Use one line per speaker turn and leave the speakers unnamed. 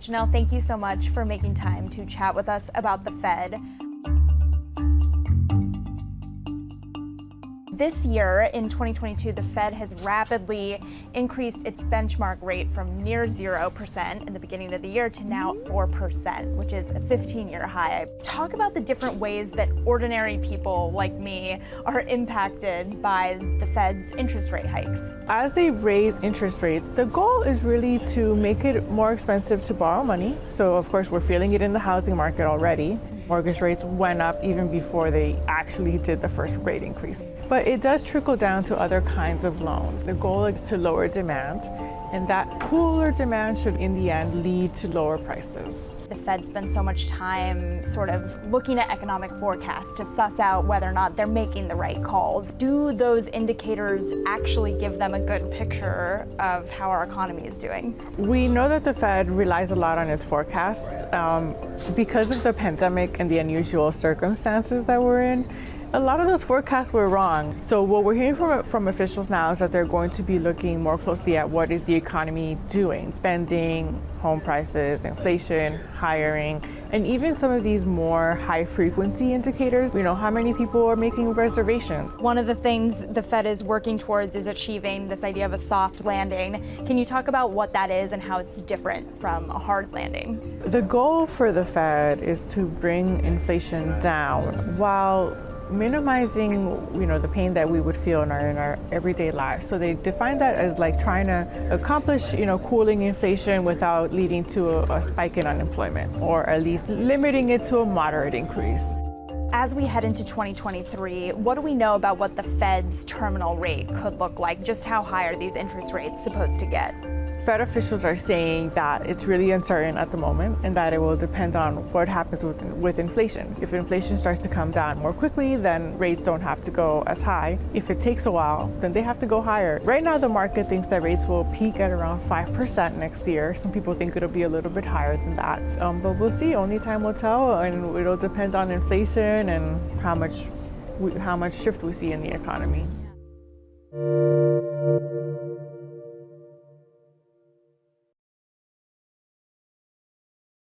Jonnelle, thank you so much for making time to chat with us about the Fed. This year, in 2022, the Fed has rapidly increased its benchmark rate from near 0% in the beginning of the year to now 4%, which is a 15-year high. Talk about the different ways that ordinary people like me are impacted by the Fed's interest rate hikes.
As they raise interest rates, the goal is really to make it more expensive to borrow money. So of course, we're feeling it in the housing market already. Mortgage rates went up even before they actually did the first rate increase. But it does trickle down to other kinds of loans. The goal is to lower demand, and that cooler demand should in the end lead to lower prices.
The Fed spends so much time sort of looking at economic forecasts to suss out whether or not they're making the right calls. Do those indicators actually give them a good picture of how our economy is doing?
We know that the Fed relies a lot on its forecasts because of the pandemic and the unusual circumstances that we're in. A lot of those forecasts were wrong. So what we're hearing from officials now is that they're going to be looking more closely at what is the economy doing, spending, home prices, inflation, hiring, and even some of these more high-frequency indicators. You know, how many people are making reservations?
One of the things the Fed is working towards is achieving this idea of a soft landing. Can you talk about what that is and how it's different from a hard landing?
The goal for the Fed is to bring inflation down while minimizing, the pain that we would feel in our everyday lives. So they define that as like trying to accomplish, cooling inflation without leading to a spike in unemployment, or at least limiting it to a moderate increase.
As we head into 2023, what do we know about what the Fed's terminal rate could look like? Just how high are these interest rates supposed to get?
Fed officials are saying that it's really uncertain at the moment and that it will depend on what happens with inflation. If inflation starts to come down more quickly, then rates don't have to go as high. If it takes a while, then they have to go higher. Right now, the market thinks that rates will peak at around 5% next year. Some people think it'll be a little bit higher than that. But we'll see. Only time will tell, and it'll depend on inflation and how much shift we see in the economy.